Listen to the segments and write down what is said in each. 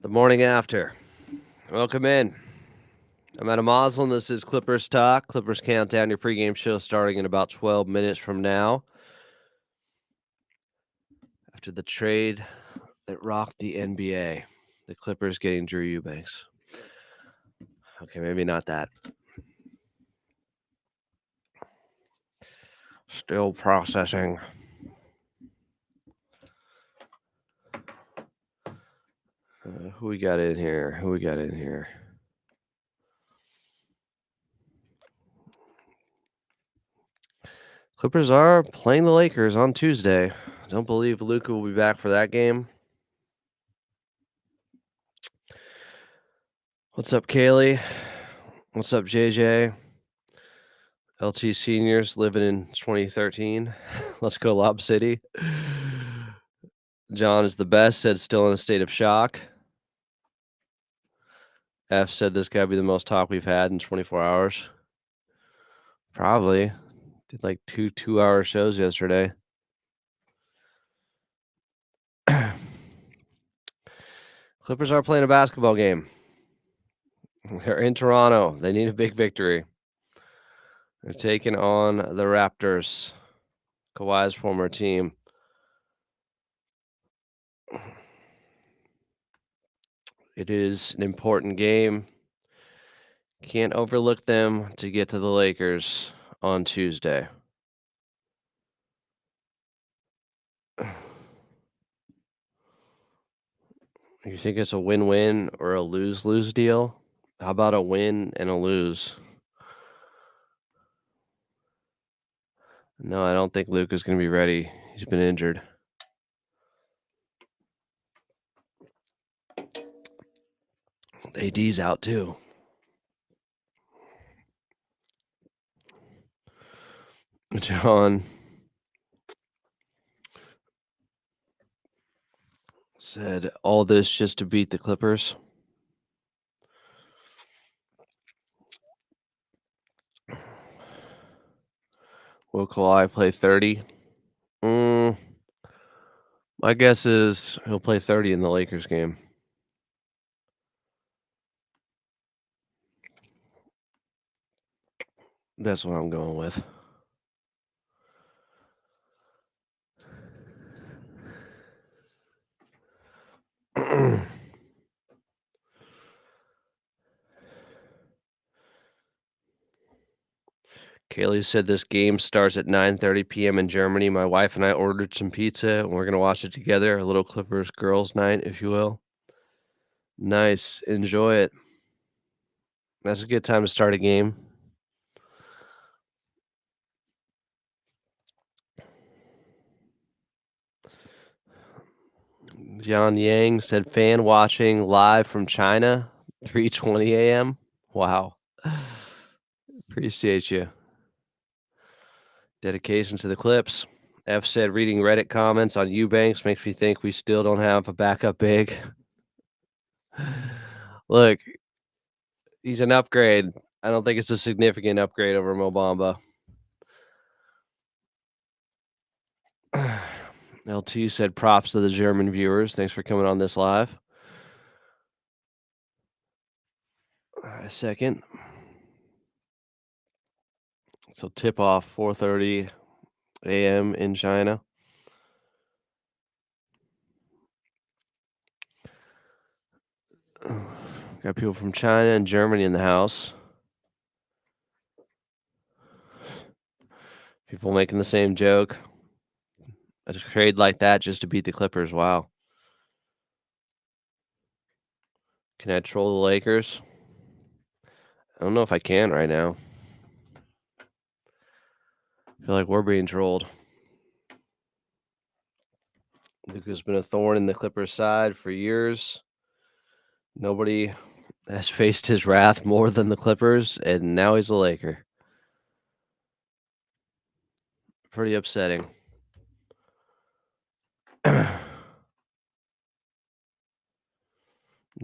The morning after. Welcome in. I'm Adam Moslin. This is Clippers Talk. Clippers Countdown, your pregame show starting in about 12 minutes from now. After the trade that rocked the NBA, the Clippers getting Drew Eubanks. Okay, maybe not that. Still processing. Who we got in here? Clippers are playing the Lakers on Tuesday. Don't believe Luka will be back for that game. What's up, Kaylee? What's up, JJ? LT seniors living in 2013. Let's go Lob City. John is the best, said still in a state of shock. F said this gotta be the most talk we've had in 24 hours. Probably. Did like two 2-hour shows yesterday. Clippers are playing a basketball game. They're in Toronto. They need a big victory. They're taking on the Raptors, Kawhi's former team. It is an important game. Can't overlook them to get to the Lakers on Tuesday. You think it's a win-win or a lose-lose deal? How about a win and a lose? No, I don't think Luka's going to be ready. He's been injured. AD's out too. John said all this just to beat the Clippers. Will Kawhi play 30? My guess is he'll play 30 in the Lakers game. That's what I'm going with. Kaylee said this game starts at 9:30 p.m. in Germany. My wife and I ordered some pizza, and we're going to watch it together. A little Clippers girls' night, if you will. Nice. Enjoy it. That's a good time to start a game. John Yang said fan watching live from China, 3:20 a.m. Wow. Appreciate you. Dedication to the Clips. F said reading Reddit comments on Eubanks makes me think we still don't have a backup big. Look, he's an upgrade. I don't think it's a significant upgrade over Mo Bamba. LT said props to the German viewers. Thanks for coming on this live. A second. So tip off 4:30 a.m. in China. Got people from China and Germany in the house. People making the same joke. A trade like that just to beat the Clippers. Wow. Can I troll the Lakers? I don't know if I can right now. I feel like we're being trolled. Luka's been a thorn in the Clippers' side for years. Nobody has faced his wrath more than the Clippers, and now he's a Laker. Pretty upsetting.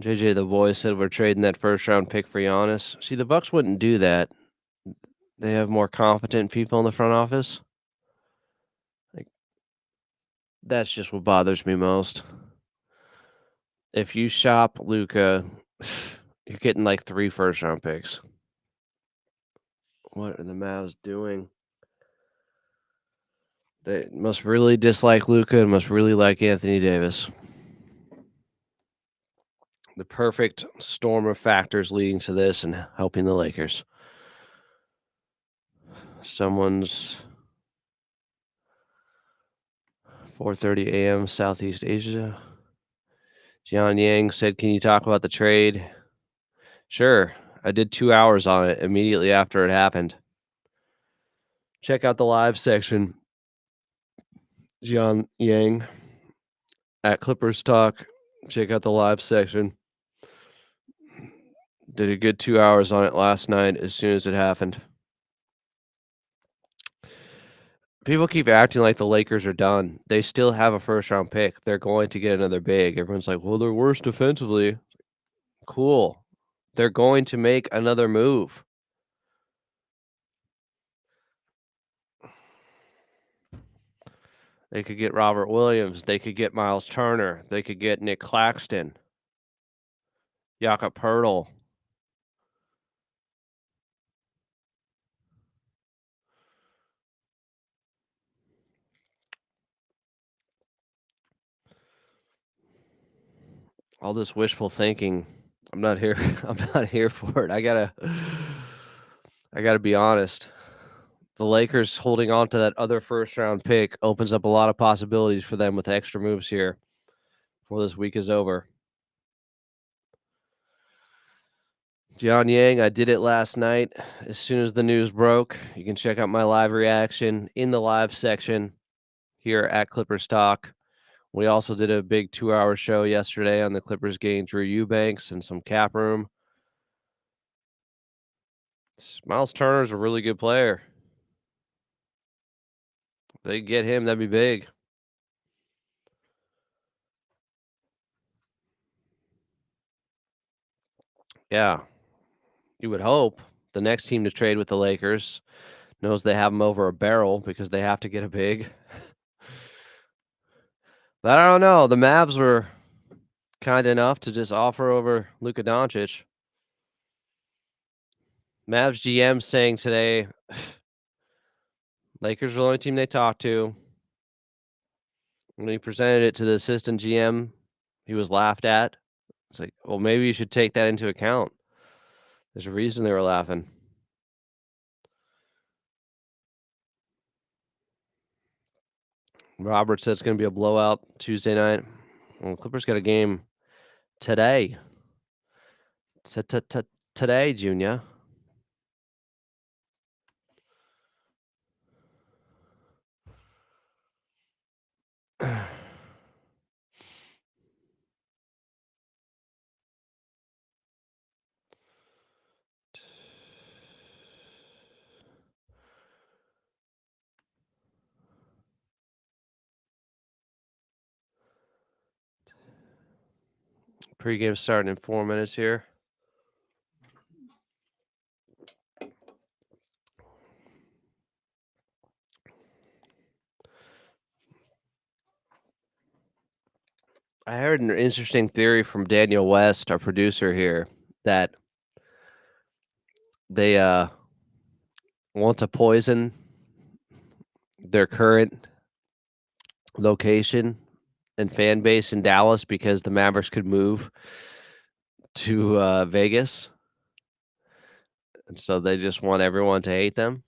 JJ the boy said we're trading that first round pick for Giannis. See, the Bucks wouldn't do that. They have more competent people in the front office. Like, that's just what bothers me most. If you shop Luka, you're getting like 3 first-round picks. What are the Mavs doing? They must really dislike Luka and must really like Anthony Davis. The perfect storm of factors leading to this and helping the Lakers. Someone's 4:30 a.m. Southeast Asia. Jian Yang said, "Can you talk about the trade?" Sure. I did 2 hours on it immediately after it happened. Check out the live section. Jian Yang at Clippers Talk. Check out the live section. Did a good 2 hours on it last night as soon as it happened. People keep acting like the Lakers are done. They still have a first-round pick. They're going to get another big. Everyone's like, "Well, they're worse defensively." Cool. They're going to make another move. They could get Robert Williams. They could get Miles Turner. They could get Nick Claxton, Jakob Poeltl. All this wishful thinking. I'm not here. I'm not here for it. I gotta be honest. The Lakers holding on to that other first round pick opens up a lot of possibilities for them with extra moves here before this week is over. Jian Yang, I did it last night as soon as the news broke. You can check out my live reaction in the live section here at Clippers Talk. We also did a big 2-hour show yesterday on the Clippers getting Drew Eubanks and some cap room. Miles Turner's a really good player. If they get him, that'd be big. Yeah. You would hope the next team to trade with the Lakers knows they have him over a barrel because they have to get a big. But I don't know. The Mavs were kind enough to just offer over Luka Doncic. Mavs GM saying today, Lakers are the only team they talked to. When he presented it to the assistant GM, he was laughed at. It's like, well, maybe you should take that into account. There's a reason they were laughing. Robert said it's going to be a blowout Tuesday night. Well, Clippers got a game today. Today, Junior. Pregame starting in 4 minutes here. I heard an interesting theory from Daniel West, our producer here, that they want to poison their current location and fan base in Dallas because the Mavericks could move to Vegas. And so they just want everyone to hate them.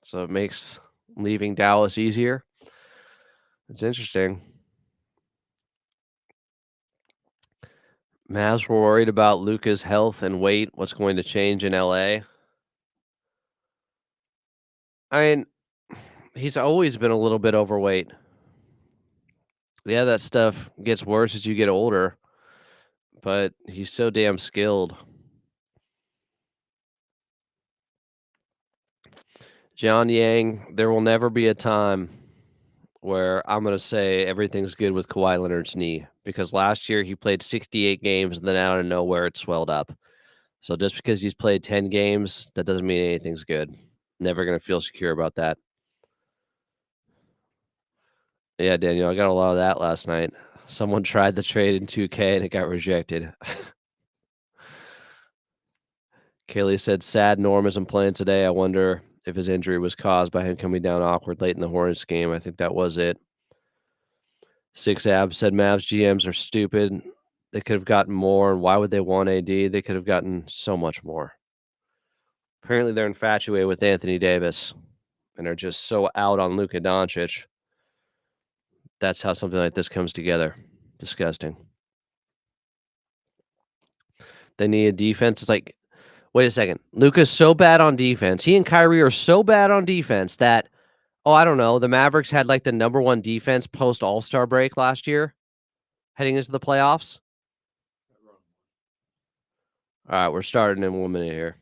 So it makes leaving Dallas easier. It's interesting. Mavs were worried about Luka's health and weight. What's going to change in LA? I mean, he's always been a little bit overweight. Yeah, that stuff gets worse as you get older, but he's so damn skilled. John Yang, there will never be a time where I'm going to say everything's good with Kawhi Leonard's knee because last year he played 68 games and then out of nowhere it swelled up. So just because he's played 10 games, that doesn't mean anything's good. Never going to feel secure about that. Yeah, Daniel, I got a lot of that last night. Someone tried the trade in 2K and it got rejected. Kaylee said, "Sad Norm isn't playing today. I wonder if his injury was caused by him coming down awkward late in the Hornets game." I think that was it. Six Abs said, "Mavs GMs are stupid. They could have gotten more. And why would they want AD? They could have gotten so much more." Apparently, they're infatuated with Anthony Davis and are just so out on Luka Doncic. That's how something like this comes together. Disgusting. They need a defense. It's like, wait a second. Luka's so bad on defense. He and Kyrie are so bad on defense that, oh, I don't know, the Mavericks had like the number one defense post All-Star break last year, heading into the playoffs. All right, we're starting in 1 minute here.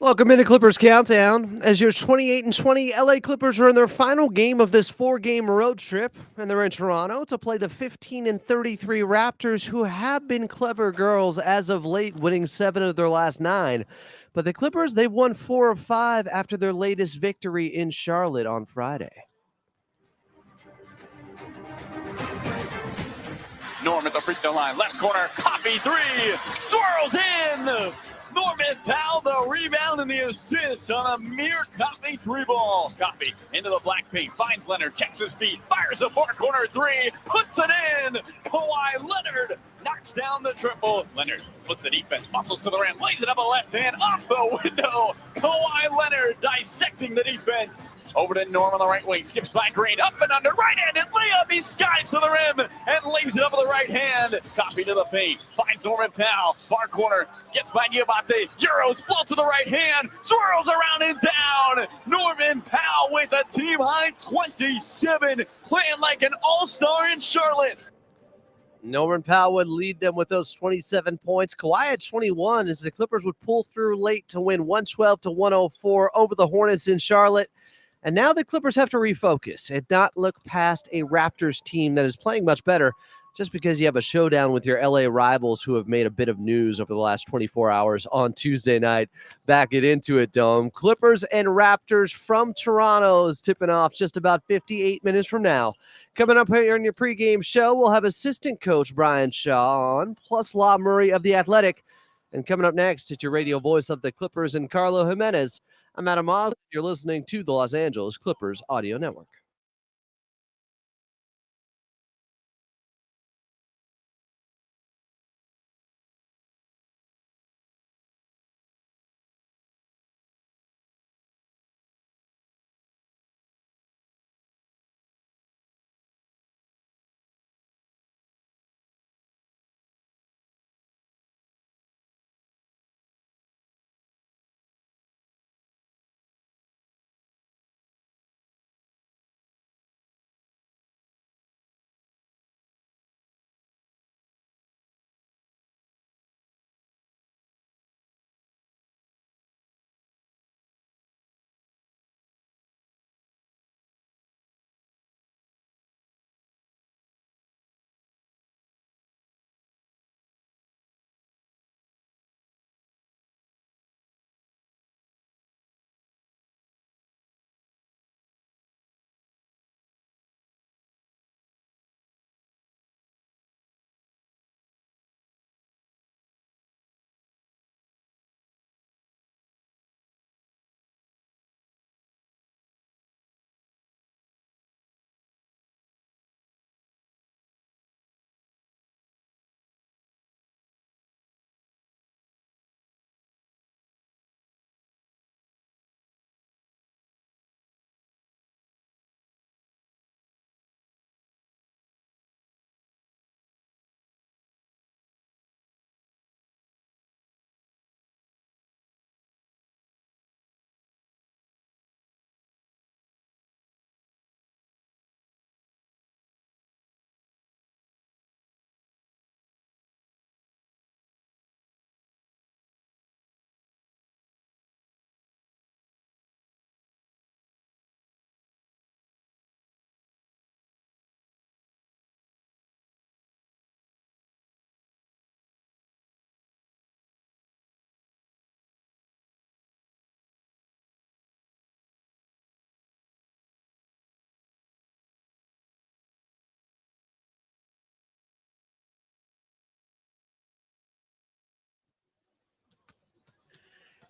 Welcome into Clippers Countdown. As your 28-20 LA Clippers are in their final game of this 4-game road trip, and they're in Toronto to play the 15-33 Raptors, who have been clever girls as of late, winning 7 of their last 9. But the Clippers, they've won 4 of 5 after their latest victory in Charlotte on Friday. Norm at the free throw line, left corner, Coffee three, swirls in. Norman Powell, the rebound and the assist on a mere Coffee three ball. Coffee into the black paint, finds Leonard, checks his feet, fires a far corner three, puts it in. Kawhi Leonard knocks down the triple. Leonard splits the defense, muscles to the rim, lays it up a left hand, off the window. Kawhi Leonard dissecting the defense. Over to Norm on the right wing, skips by Green, up and under, right-handed layup, he skies to the rim and lays it up with the right hand. Coffee to the paint, finds Norman Powell, far corner, gets by Diabate, Euros, floats with the right hand, swirls around and down. Norman Powell with a team-high 27, playing like an all-star in Charlotte. Norman Powell would lead them with those 27 points. Kawhi had 21 as the Clippers would pull through late to win 112-104 over the Hornets in Charlotte. And now the Clippers have to refocus and not look past a Raptors team that is playing much better just because you have a showdown with your LA rivals who have made a bit of news over the last 24 hours on Tuesday night. Back it into it, Dome. Clippers and Raptors from Toronto is tipping off just about 58 minutes from now. Coming up here on your pregame show, we'll have assistant coach Brian Shaw on, plus La Murray of The Athletic. And coming up next, it's your radio voice of the Clippers and Carlo Jimenez. I'm Adam Oz. You're listening to the Los Angeles Clippers Audio Network.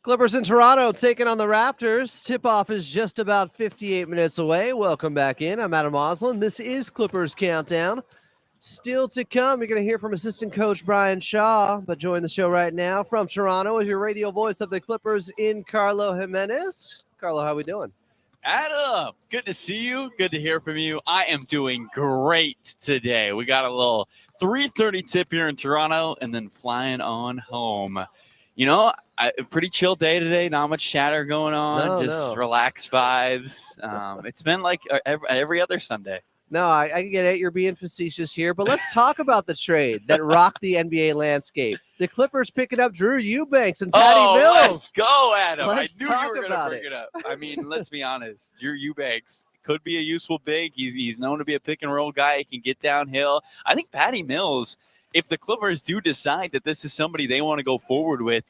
Clippers in Toronto taking on the Raptors. Tip-off is just about 58 minutes away. Welcome back in. I'm Adam Oslin. This is Clippers Countdown. Still to come, you're going to hear from assistant coach Brian Shaw, but join the show right now from Toronto is your radio voice of the Clippers in Carlo Jimenez. Carlo, how we doing? Adam, good to see you. Good to hear from you. I am doing great today. We got a little 3:30 tip here in Toronto and then flying on home. You know, a pretty chill day today. Not much chatter going on. Relaxed vibes. It's been like every other Sunday. No, I get it. You're being facetious here, but let's talk about the trade that rocked the NBA landscape. The Clippers picking up Drew Eubanks and Patty Mills. Let's go, Adam. I knew you were going to bring it up. I mean, let's be honest. Drew Eubanks could be a useful big. He's known to be a pick and roll guy. He can get downhill. I think Patty Mills, if the Clippers do decide that this is somebody they want to go forward with,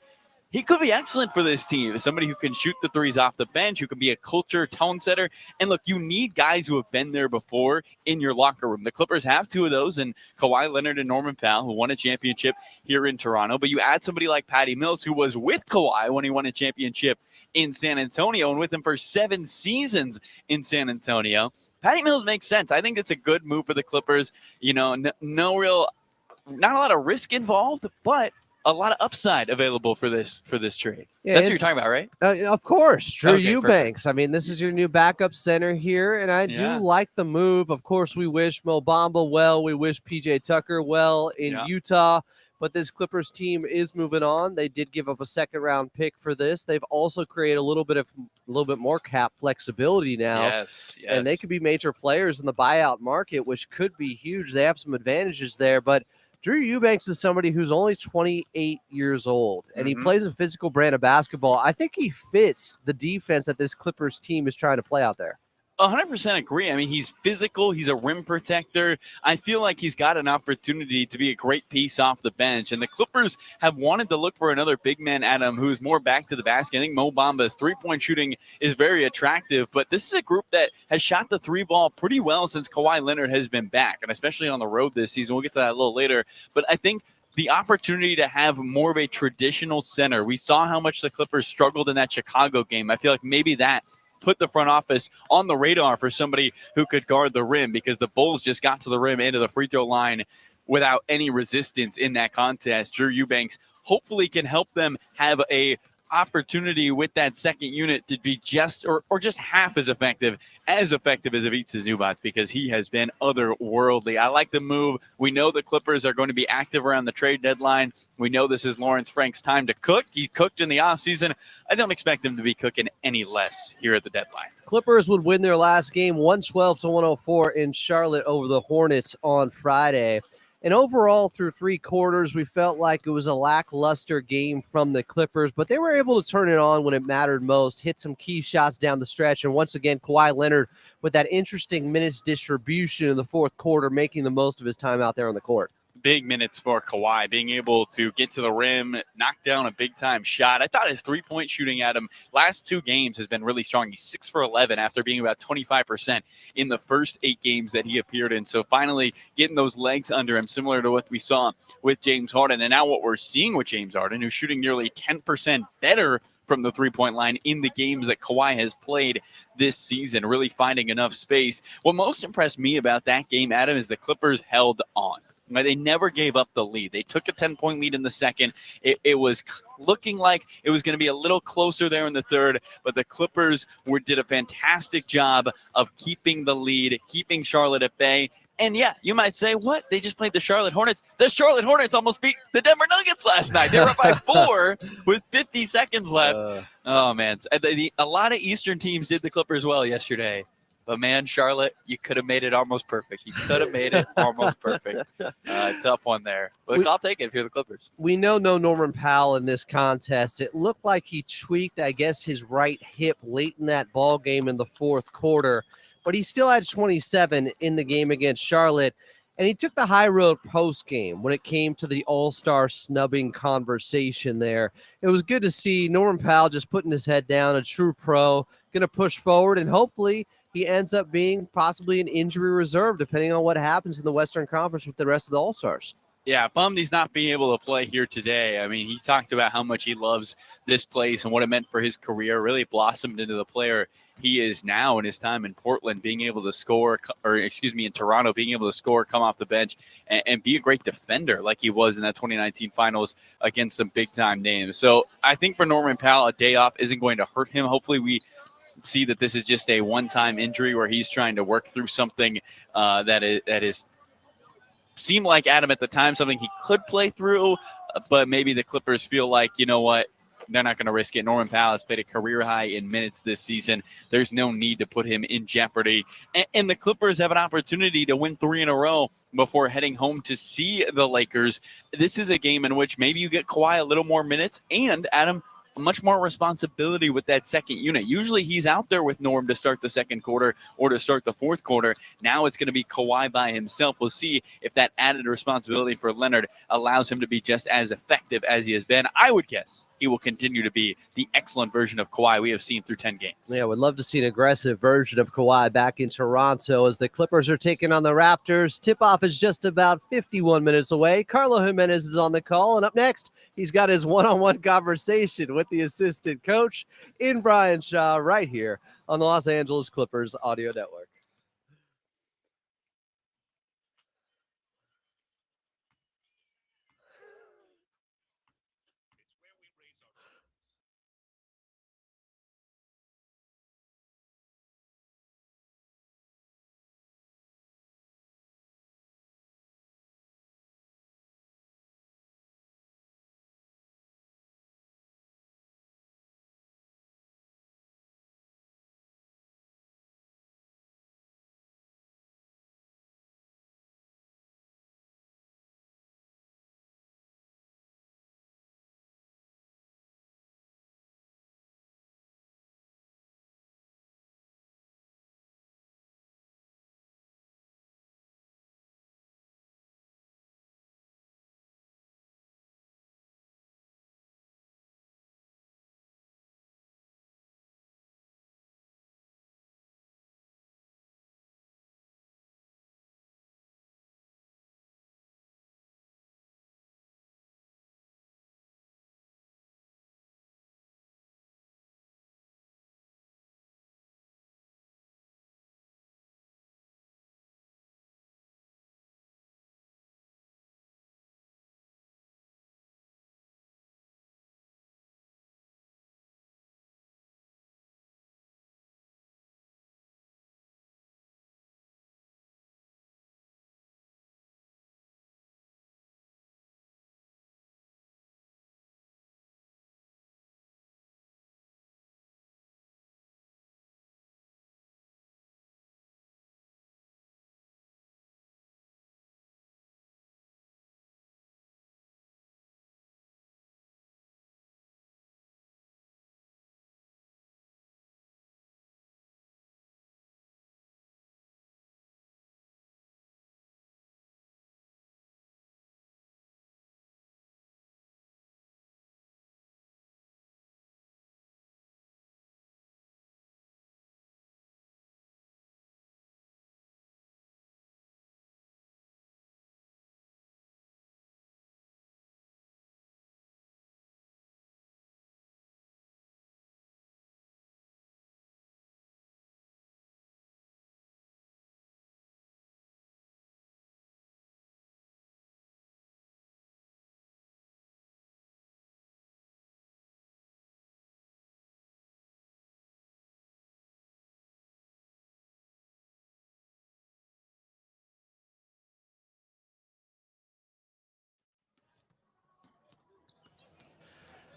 he could be excellent for this team. Somebody who can shoot the threes off the bench, who can be a culture tone setter. And look, you need guys who have been there before in your locker room. The Clippers have two of those, and Kawhi Leonard and Norman Powell, who won a championship here in Toronto. But you add somebody like Patty Mills, who was with Kawhi when he won a championship in San Antonio and with him for 7 seasons in San Antonio. Patty Mills makes sense. I think it's a good move for the Clippers. You know, not a lot of risk involved, but a lot of upside available for this trade. Yeah, that's what you're talking about, right? Of course, Drew Eubanks. Perfect. I mean, this is your new backup center here, and I do like the move. Of course, we wish Mo Bamba well. We wish PJ Tucker well in Utah, but this Clippers team is moving on. They did give up a second-round pick for this. They've also created a little bit more cap flexibility now. Yes. And they could be major players in the buyout market, which could be huge. They have some advantages there, but Drew Eubanks is somebody who's only 28 years old, and he plays a physical brand of basketball. I think he fits the defense that this Clippers team is trying to play out there. 100% agree. I mean, he's physical. He's a rim protector. I feel like he's got an opportunity to be a great piece off the bench. And the Clippers have wanted to look for another big man, Adam, who's more back to the basket. I think Mo Bamba's three-point shooting is very attractive. But this is a group that has shot the three ball pretty well since Kawhi Leonard has been back, and especially on the road this season. We'll get to that a little later. But I think the opportunity to have more of a traditional center. We saw how much the Clippers struggled in that Chicago game. I feel like maybe that put the front office on the radar for somebody who could guard the rim, because the Bulls just got to the rim into the free throw line without any resistance in that contest. Drew Eubanks hopefully can help them have a opportunity with that second unit to be just or just half as effective as Ivica Zubac, because he has been otherworldly. I like the move. We know the Clippers are going to be active around the trade deadline. We know this is Lawrence Frank's time to cook. He cooked in the offseason. I don't expect him to be cooking any less here at the deadline. Clippers would win their last game 112-104 in Charlotte over the Hornets on Friday. And overall, through 3 quarters, we felt like it was a lackluster game from the Clippers, but they were able to turn it on when it mattered most, hit some key shots down the stretch. And once again, Kawhi Leonard with that interesting minutes distribution in the fourth quarter, making the most of his time out there on the court. Big minutes for Kawhi, being able to get to the rim, knock down a big-time shot. I thought his three-point shooting, Adam, last 2 games has been really strong. He's 6 for 11 after being about 25% in the first 8 games that he appeared in. So finally getting those legs under him, similar to what we saw with James Harden. And now what we're seeing with James Harden, who's shooting nearly 10% better from the three-point line in the games that Kawhi has played this season, really finding enough space. What most impressed me about that game, Adam, is the Clippers held on. They never gave up the lead. They took a 10-point lead in the second. It was looking like it was going to be a little closer there in the third, but the Clippers did a fantastic job of keeping the lead, keeping Charlotte at bay. And yeah, you might say, what? They just played the Charlotte Hornets. The Charlotte Hornets almost beat the Denver Nuggets last night. They were up by 4 with 50 seconds left. Oh, man. A lot of Eastern teams did the Clippers well yesterday. But, man, Charlotte, you could have made it almost perfect. You could have made it almost perfect. Tough one there. But I'll take it if you're the Clippers. We know no Norman Powell in this contest. It looked like he tweaked, I guess, his right hip late in that ball game in the fourth quarter. But he still had 27 in the game against Charlotte. And he took the high road post game when it came to the all-star snubbing conversation there. It was good to see Norman Powell just putting his head down, a true pro, going to push forward, and hopefully he ends up being possibly an injury reserve, depending on what happens in the Western Conference with the rest of the All-Stars. Yeah, bummed he's not being able to play here today. I mean, he talked about how much he loves this place and what it meant for his career. Really blossomed into the player he is now in his time in Portland, being able to score, or excuse me, in Toronto, being able to score, come off the bench, and be a great defender like he was in that 2019 finals against some big-time names. So I think for Norman Powell, a day off isn't going to hurt him. Hopefully we see that this is just a one-time injury where he's trying to work through something that is seemed like Adam at the time something he could play through, but maybe the Clippers feel like, you know what, they're not going to risk it. Norman Powell has played a career high in minutes this season. There's no need to put him in jeopardy. And the Clippers have an opportunity to win 3 in a row before heading home to see the Lakers. This is a game in which maybe you get Kawhi a little more minutes and, Adam, much more responsibility with that second unit. Usually he's out there with Norm to start the second quarter or to start the fourth quarter. Now it's going to be Kawhi by himself. We'll see if that added responsibility for Leonard allows him to be just as effective as he has been. I would guess he will continue to be the excellent version of Kawhi we have seen through 10 games. Yeah, would love to see an aggressive version of Kawhi back in Toronto as the Clippers are taking on the Raptors. Tip-off is just about 51 minutes away. Carlo Jimenez is on the call, and up next, he's got his one-on-one conversation with the assistant coach in Brian Shaw right here on the Los Angeles Clippers Audio Network.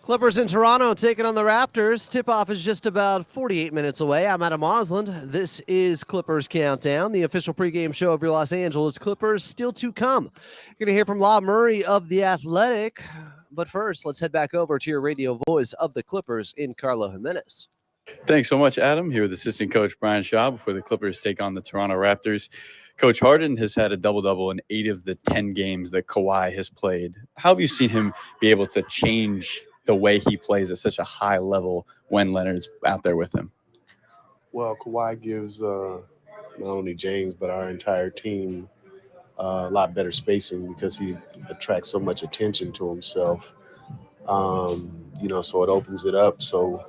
Clippers in Toronto taking on the Raptors. Tip-off is just about 48 minutes away. I'm Adam Osland. This is Clippers Countdown, the official pregame show of your Los Angeles Clippers. Still to come. You're going to hear from La Murray of The Athletic. But first, let's head back over to your radio voice of the Clippers in Carlo Jimenez. Thanks so much, Adam. Here with assistant coach Brian Shaw before the Clippers take on the Toronto Raptors. Coach Harden has had a double-double in 8 of the 10 games that Kawhi has played. How have you seen him be able to change the way he plays at such a high level when Leonard's out there with him? Well, Kawhi gives not only James but our entire team a lot better spacing because he attracts so much attention to himself. So it opens it up. So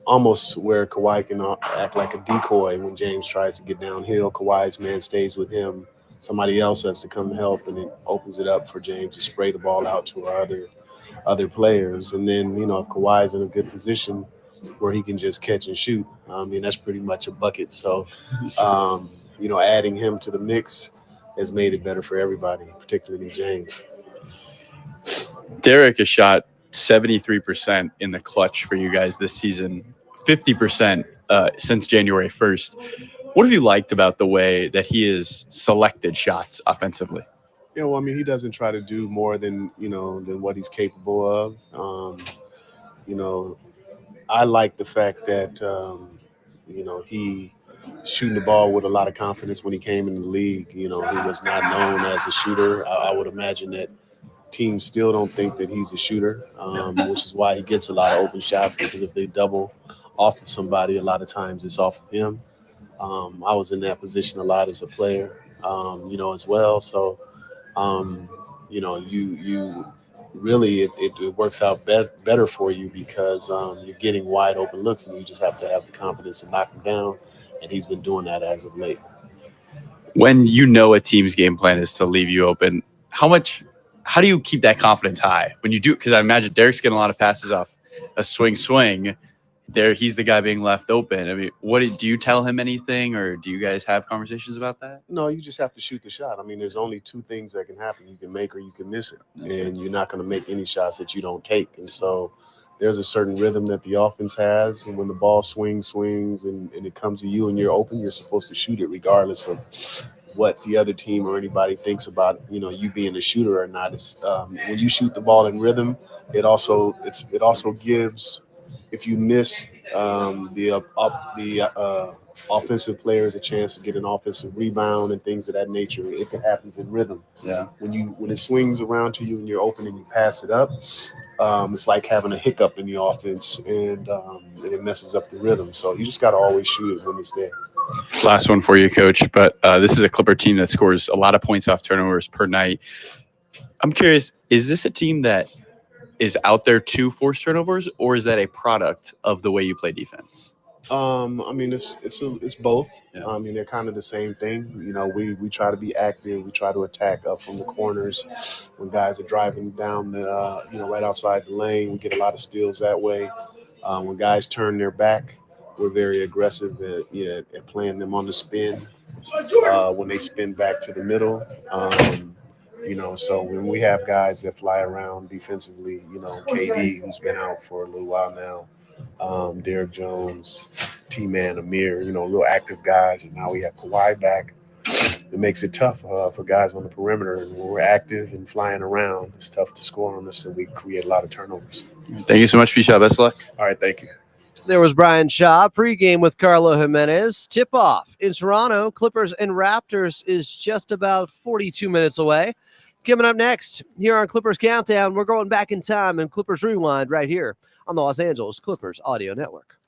almost where Kawhi can act like a decoy when James tries to get downhill. Kawhi's man stays with him. Somebody else has to come help, and it opens it up for James to spray the ball out to our other players. And then if Kawhi's in a good position where he can just catch and shoot, I mean that's pretty much a bucket. So adding him to the mix has made it better for everybody, particularly James. Derek has shot 73% in the clutch for you guys this season, 50% since January 1st. What have you liked about the way that he has selected shots offensively? I mean, he doesn't try to do more than what he's capable of. You know, I like the fact that he shooting the ball with a lot of confidence when he came in the league. He was not known as a shooter. I would imagine that teams still don't think that he's a shooter, which is why he gets a lot of open shots because if they double off of somebody, a lot of times it's off of him. I was in that position a lot as a player, as well. So, um, you really it works out better for you because you're getting wide open looks and you just have to have the confidence to knock him down. And he's been doing that as of late. When you know a team's game plan is to leave you open, how do you keep that confidence high when you do? Because I imagine Derek's getting a lot of passes off a swing. There, he's the guy being left open. I mean, do you tell him anything, or do you guys have conversations about that? No, you just have to shoot the shot. I mean, there's only two things that can happen: you can make or you can miss it, and you're not going to make any shots that you don't take. And so, there's a certain rhythm that the offense has, and when the ball swings, and it comes to you and you're open, you're supposed to shoot it regardless of what the other team or anybody thinks about you being a shooter or not. It's when you shoot the ball in rhythm, it also gives, if you miss the offensive players a chance to get an offensive rebound and things of that nature if it happens in rhythm. Yeah. When it swings around to you and you're open and you pass it up, it's like having a hiccup in the offense, and it messes up the rhythm. So you just got to always shoot it when it's there. Last one for you, Coach. But this is a Clipper team that scores a lot of points off turnovers per night. I'm curious, is this a team that is out there to force turnovers, or is that a product of the way you play defense? I mean, it's both. Yeah. I mean, they're kind of the same thing. We try to be active. We try to attack up from the corners when guys are driving down right outside the lane. We get a lot of steals that way. When guys turn their back, we're very aggressive at playing them on the spin. When they spin back to the middle. So when we have guys that fly around defensively, KD, who's been out for a little while now, Derek Jones, T-Man, Amir, real active guys. And now we have Kawhi back. It makes it tough for guys on the perimeter. And when we're active and flying around, it's tough to score on us, and we create a lot of turnovers. Thank you so much, Fisha. Best of luck. All right, thank you. There was Brian Shaw, pregame with Carlo Jimenez. Tip-off in Toronto, Clippers and Raptors is just about 42 minutes away. Coming up next, here on Clippers Countdown, we're going back in time and Clippers Rewind right here on the Los Angeles Clippers Audio Network.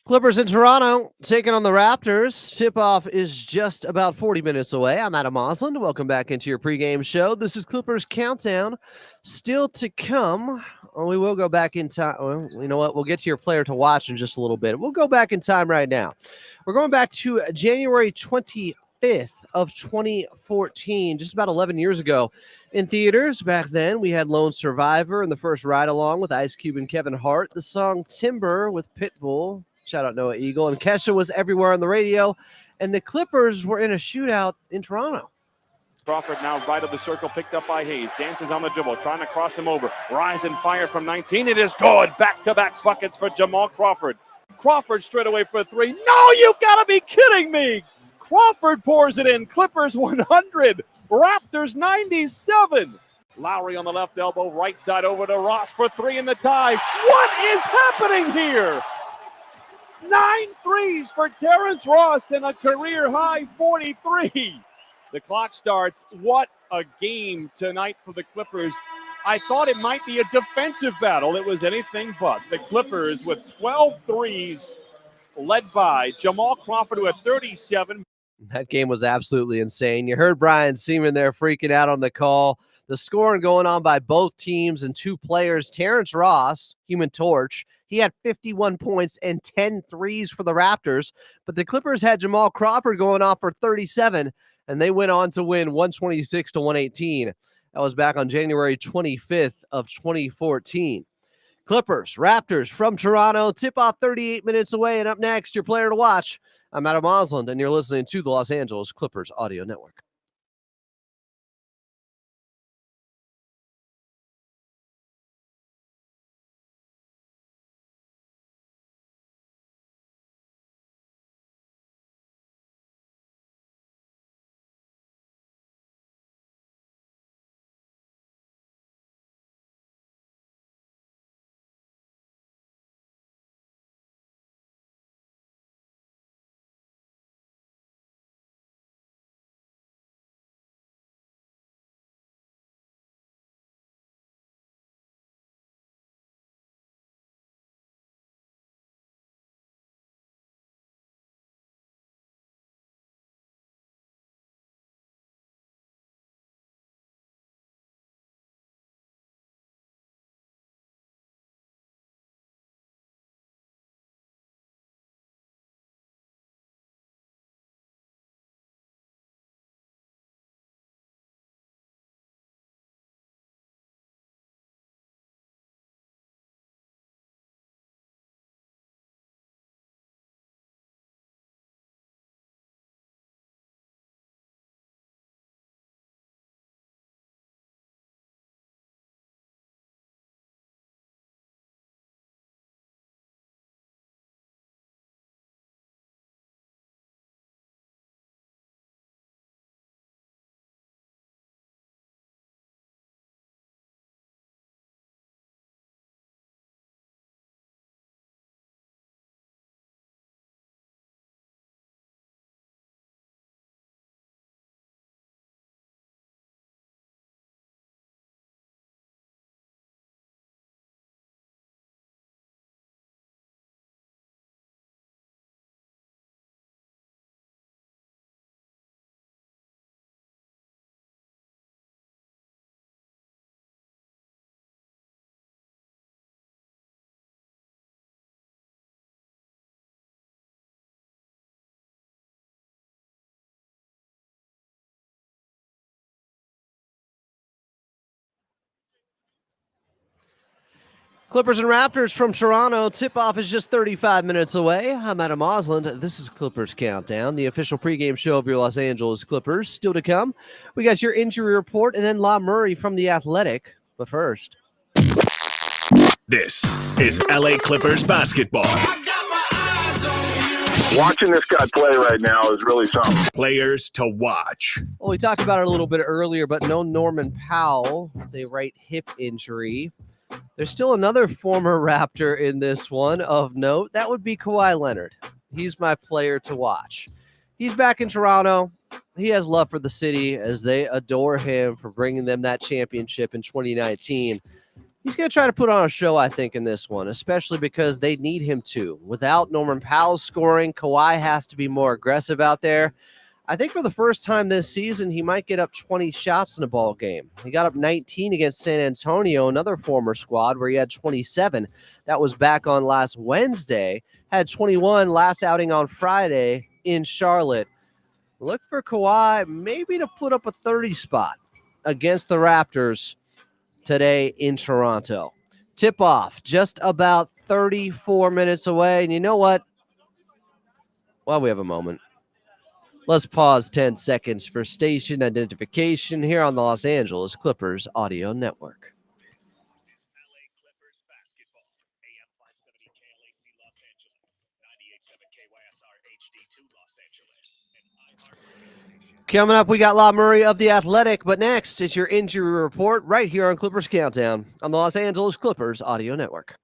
Clippers in Toronto taking on the Raptors. Tip-off is just about 40 minutes away. I'm Adam Osland. Welcome back into your pregame show. This is Clippers Countdown. Still to come. We will go back in time. Well, you know what? We'll get to your player to watch in just a little bit. We'll go back in time right now. We're going back to January 25th of 2014, just about 11 years ago. In theaters back then, we had Lone Survivor and the first ride-along with Ice Cube and Kevin Hart. The song Timber with Pitbull. Shout out Noah Eagle. And Kesha was everywhere on the radio. And the Clippers were in a shootout in Toronto. Crawford now right of the circle, picked up by Hayes. Dances on the dribble, trying to cross him over. Rise and fire from 19. It is good. Back-to-back buckets for Jamal Crawford. Crawford straight away for three. No, you've got to be kidding me. Crawford pours it in. Clippers 100. Raptors 97. Lowry on the left elbow, right side over to Ross for three in the tie. What is happening here? 9 threes for Terrence Ross and a career-high 43. The clock starts. What a game tonight for the Clippers. I thought it might be a defensive battle. It was anything but. The Clippers with 12 threes, led by Jamal Crawford, who had 37. That game was absolutely insane. You heard Brian Seaman there freaking out on the call. The scoring going on by both teams and two players. Terrence Ross, Human Torch, he had 51 points and 10 threes for the Raptors. But the Clippers had Jamal Crawford going off for 37, and they went on to win 126-118. That was back on January 25th of 2014. Clippers, Raptors from Toronto. Tip-off 38 minutes away, and up next, your player to watch. I'm Adam Osland, and you're listening to the Los Angeles Clippers Audio Network. Clippers and Raptors from Toronto. Tip-off is just 35 minutes away. I'm Adam Osland. This is Clippers Countdown, the official pregame show of your Los Angeles Clippers. Still to come, we got your injury report and then La Murray from The Athletic. But first, this is LA Clippers basketball. Watching this guy play right now is really something. Players to watch. well, we talked about it a little bit earlier, but no Norman Powell with a right hip injury. There's still another former Raptor in this one of note. That would be Kawhi Leonard. He's my player to watch. He's back in Toronto. He has love for the city as they adore him for bringing them that championship in 2019. He's going to try to put on a show, I think, in this one, especially because they need him to. Without Norman Powell scoring, Kawhi has to be more aggressive out there. I think for the first time this season, he might get up 20 shots in a ball game. He got up 19 against San Antonio, another former squad, where he had 27. That was back on last Wednesday. Had 21 last outing on Friday in Charlotte. Look for Kawhi maybe to put up a 30 spot against the Raptors today in Toronto. Tip-off just about 34 minutes away. And you know what? While we have a moment, let's pause 10 seconds for station identification here on the Los Angeles Clippers Audio Network. This is LA Clippers basketball. AM 570 KLAC Los Angeles, 98.7 KYSR HD2 Los Angeles, and iHeart Radio Station. Coming up, we got La Murray of The Athletic, but next is your injury report right here on Clippers Countdown on the Los Angeles Clippers Audio Network.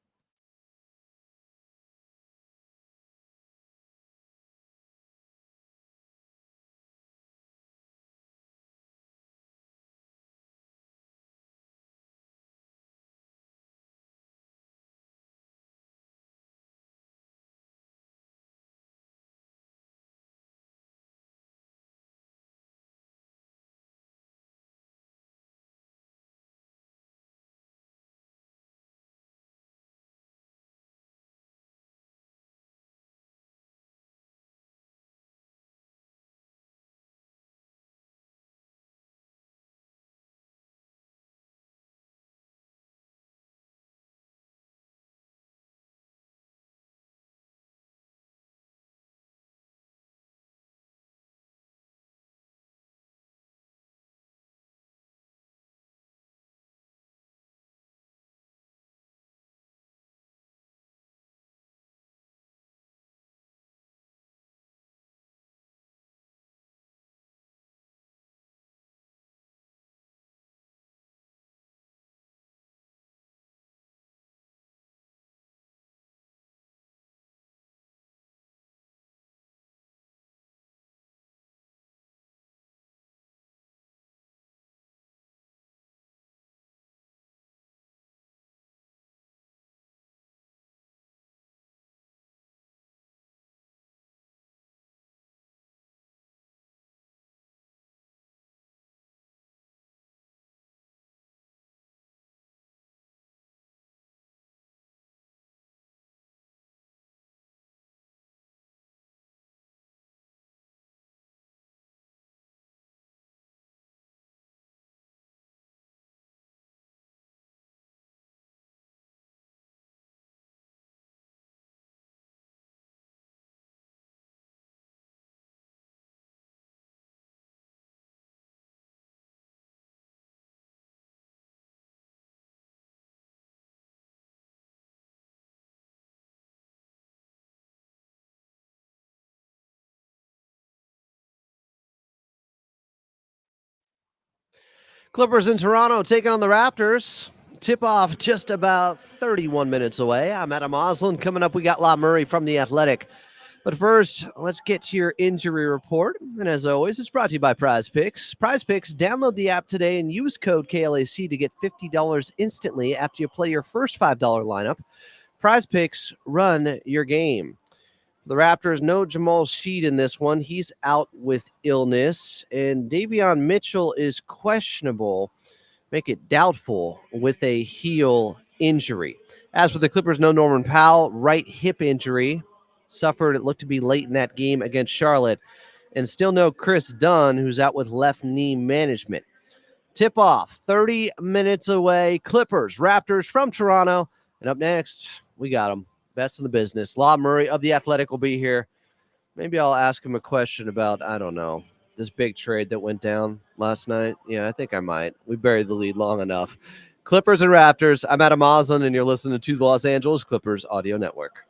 Clippers in Toronto taking on the Raptors. Tip-off just about 31 minutes away. I'm Adam Oslin. Coming up, we got La Murray from The Athletic. But first, let's get to your injury report. And as always, it's brought to you by Prize Picks. Prize Picks, download the app today and use code KLAC to get $50 instantly after you play your first $5 lineup. Prize Picks, run your game. The Raptors, no Jamal Sheed in this one. He's out with illness. And Davion Mitchell is questionable, make it doubtful, with a heel injury. As for the Clippers, no Norman Powell, right hip injury. Suffered, it looked to be late in that game against Charlotte. And still no Chris Dunn, who's out with left knee management. Tip-off, 30 minutes away. Clippers, Raptors from Toronto. And up next, we got them. Best in the business. La Murray of The Athletic will be here. Maybe I'll ask him a question about, I don't know, this big trade that went down last night. Yeah, I think I might. We buried the lead long enough. Clippers and Raptors. I'm Adam Oslin, and you're listening to the Los Angeles Clippers Audio Network.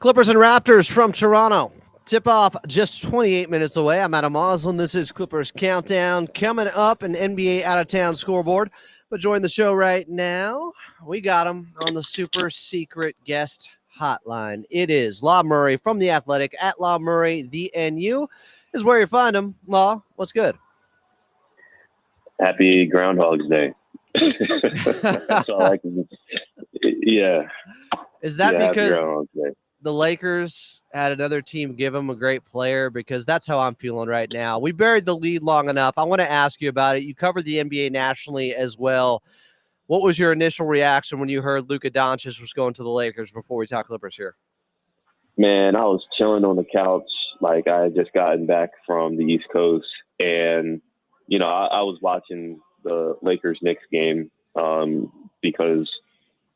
Clippers and Raptors from Toronto. Tip off just 28 minutes away. I'm Adam Oslin. This is Clippers Countdown. Coming up, an NBA out of town scoreboard. But join the show right now. We got him on the super secret guest hotline. It is Law Murray from The Athletic at Law Murray. The NU is where you find him. Law, what's good? Happy Groundhog's Day. That's all I can. Yeah. Is that yeah, because Happy Groundhog's Day. the Lakers had another team give them a great player? Because that's how I'm feeling right now. We buried the lead long enough. I want to ask you about it. You covered the NBA nationally as well. What was your initial reaction when you heard Luka Doncic was going to the Lakers before we talk Clippers here? Man, I was chilling on the couch. Like, I had just gotten back from the East Coast. And, you know, I was watching the Lakers-Knicks game because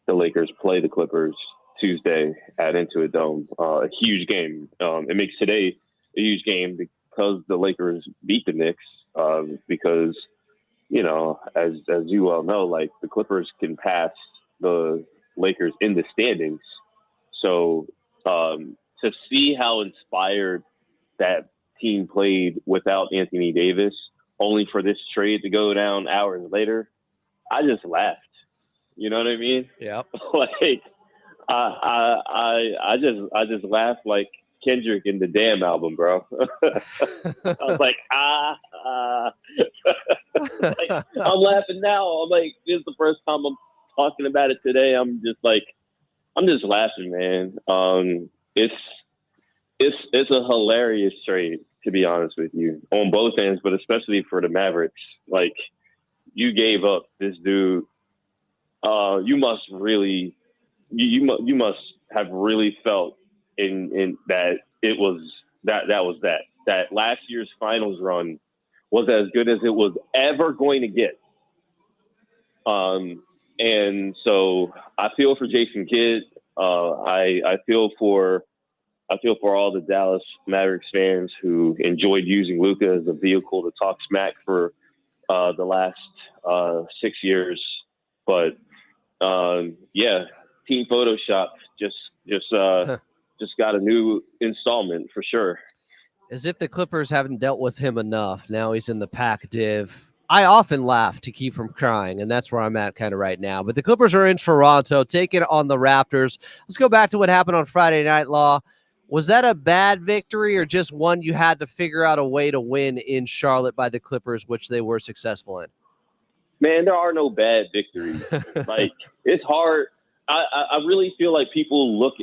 the Lakers play the Clippers Tuesday at Intuit Dome. A huge game. It makes today a huge game because the Lakers beat the Knicks. Because, you know, as you well know, like, the Clippers can pass the Lakers in the standings. So to see how inspired that team played without Anthony Davis, only for this trade to go down hours later, I just laughed. You know what I mean? Yeah. Like, I just laughed like Kendrick in the Damn album, bro. I was like, like, I'm laughing now. I'm like, this is the first time I'm talking about it today. I'm just laughing, man. It's a hilarious trade, to be honest with you, on both ends, but especially for the Mavericks. Like, you gave up this dude. You must really, you must have really felt in that it was that last year's finals run was as good as it was ever going to get. And so I feel for Jason Kidd. I feel for all the Dallas Mavericks fans who enjoyed using Luka as a vehicle to talk smack for the last 6 years. But yeah, Team Photoshop just got a new installment for sure. As if the Clippers haven't dealt with him enough. Now he's in the pack div. I often laugh to keep from crying, and that's where I'm at kind of right now. But the Clippers are in Toronto, taking on the Raptors. Let's go back to what happened on Friday Night, Law. Was that a bad victory or just one you had to figure out a way to win in Charlotte by the Clippers, which they were successful in? Man, there are no bad victories. Like, it's hard. I really feel like people look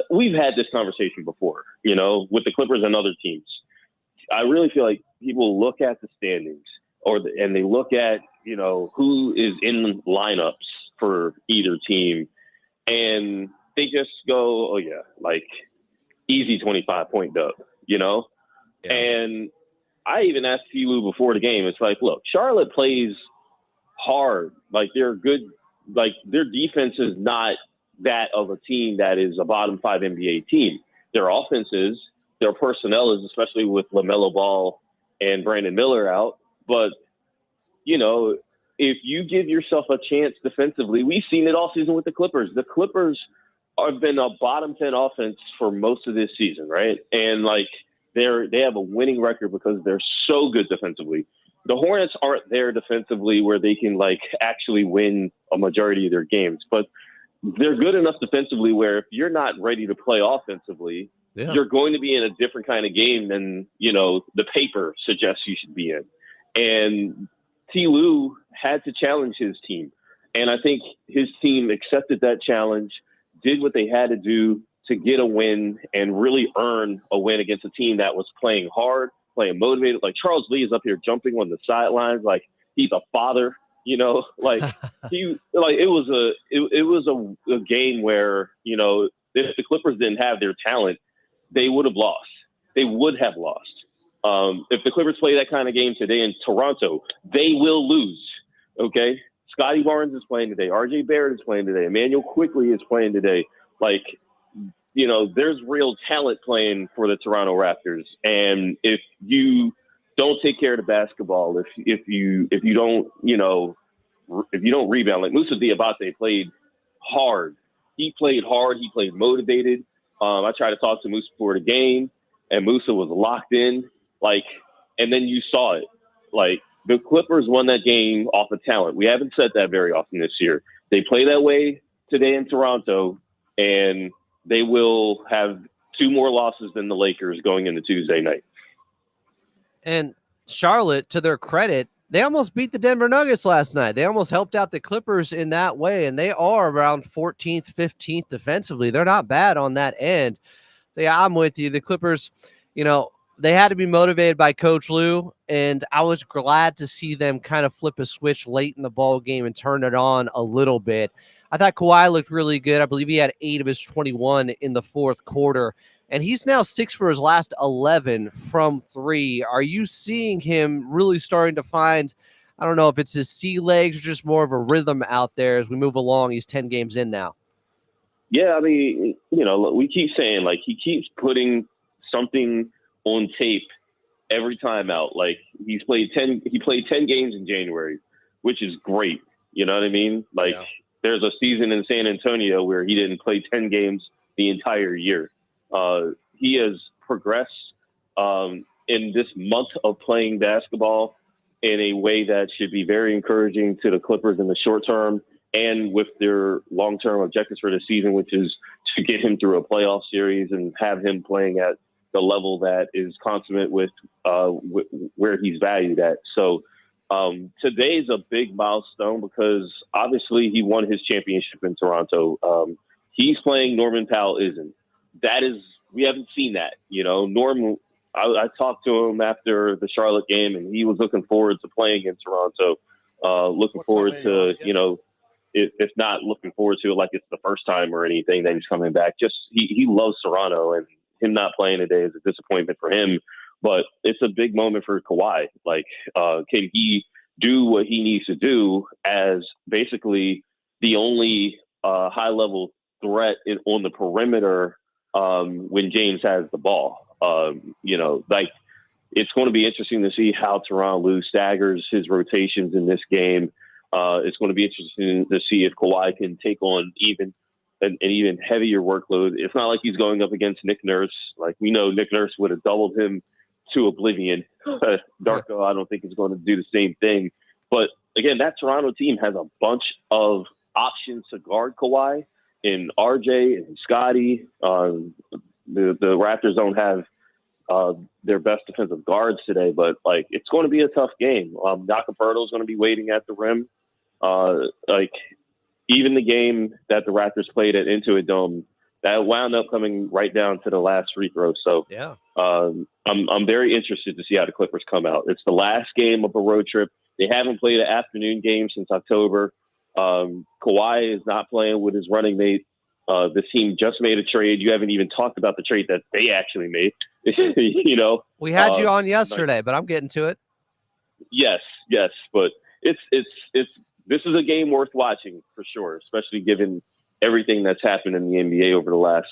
we've had this conversation before, you know, with the Clippers and other teams. I really feel like people look at the standings and they look at, you know, who is in lineups for either team, and they just go, oh, yeah, like, easy 25-point dub, you know? Yeah. And I even asked Filu before the game, it's like, look, Charlotte plays hard. Like, they're good. Like, their defense is not that of a team that is a bottom 5 NBA team. Their offense is, their personnel is, especially with LaMelo Ball and Brandon Miller out. But, you know, if you give yourself a chance defensively, we've seen it all season with the Clippers. The Clippers have been a bottom 10 offense for most of this season, right? And, like, they have a winning record because they're so good defensively. The Hornets aren't there defensively where they can, like, actually win a majority of their games, but they're good enough defensively where if you're not ready to play offensively, you're going to be in a different kind of game than, you know, the paper suggests you should be in. And T. Lue had to challenge his team. And I think his team accepted that challenge, did what they had to do to get a win and really earn a win against a team that was playing hard, playing motivated. Like, Charles Lee is up here jumping on the sidelines like he's a father, you know, like it was a game where, you know, if the Clippers didn't have their talent, they would have lost. They would have lost. If the Clippers play that kind of game today in Toronto, they will lose. Okay. Scotty Barnes is playing today. RJ Barrett is playing today. Emmanuel Quickley is playing today. Like, you know, there's real talent playing for the Toronto Raptors. And if you don't take care of the basketball, if you don't, you know, if you don't rebound, like Moussa Diabate played hard. He played hard. He played motivated. I tried to talk to Musa before the game, and Musa was locked in. And then you saw it. The Clippers won that game off of talent. We haven't said that very often this year. They play that way today in Toronto, and they will have 2 more losses than the Lakers going into Tuesday night. And Charlotte, to their credit, they almost beat the Denver Nuggets last night. They almost helped out the Clippers in that way, and they are around 14th, 15th defensively. They're not bad on that end. Yeah, I'm with you. The Clippers, they had to be motivated by Coach Lue, and I was glad to see them kind of flip a switch late in the ball game and turn it on a little bit. I thought Kawhi looked really good. I believe he had 8 of his 21 in the fourth quarter, and he's now 6 for his last 11 from 3. Are you seeing him really starting to find, I don't know if it's his sea legs or just more of a rhythm out there as we move along? He's 10 games in now. Yeah, I mean, we keep saying, he keeps putting something on tape every time out. He played 10 games in January, which is great. You know what I mean? There's a season in San Antonio where he didn't play 10 games the entire year. He has progressed in this month of playing basketball in a way that should be very encouraging to the Clippers in the short term and with their long-term objectives for the season, which is to get him through a playoff series and have him playing at the level that is consummate with where he's valued at. So today's a big milestone because obviously he won his championship in Toronto. He's playing, Norman Powell isn't. We haven't seen that. Norm, I talked to him after the Charlotte game, and he was looking forward to playing in Toronto. Looking forward to, if not looking forward to it like it's the first time or anything that he's coming back. Just he loves Toronto, and him not playing today is a disappointment for him. But it's a big moment for Kawhi. Can he do what he needs to do as basically the only high-level threat on the perimeter when James has the ball? It's going to be interesting to see how Tyronn Lue staggers his rotations in this game. It's going to be interesting to see if Kawhi can take on an even heavier workload. It's not like he's going up against Nick Nurse. We know Nick Nurse would have doubled him to oblivion. Darko, I don't think is going to do the same thing. But again, that Toronto team has a bunch of options to guard Kawhi in RJ and Scotty. The Raptors don't have their best defensive guards today, but it's going to be a tough game. Nakaperto is going to be waiting at the rim. Even the game that the Raptors played at Intuit Dome, that wound up coming right down to the last free throw. So yeah, I'm very interested to see how the Clippers come out. It's the last game of a road trip. They haven't played an afternoon game since October. Kawhi is not playing with his running mate. This team just made a trade. You haven't even talked about the trade that they actually made. We had you on yesterday, but I'm getting to it. Yes, but it's this is a game worth watching for sure, especially given everything that's happened in the NBA over the last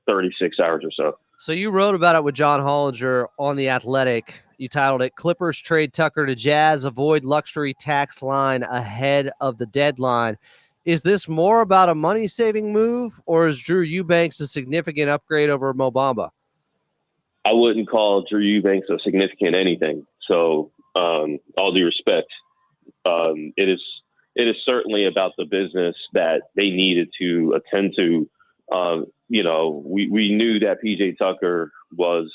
36 hours or so. So you wrote about it with John Hollinger on The Athletic. You titled it, Clippers Trade Tucker to Jazz, Avoid Luxury Tax Line Ahead of the Deadline. Is this more about a money-saving move, or is Drew Eubanks a significant upgrade over Mo Bamba? I wouldn't call Drew Eubanks a significant anything. So all due respect, it is certainly about the business that they needed to attend to. We knew that PJ Tucker was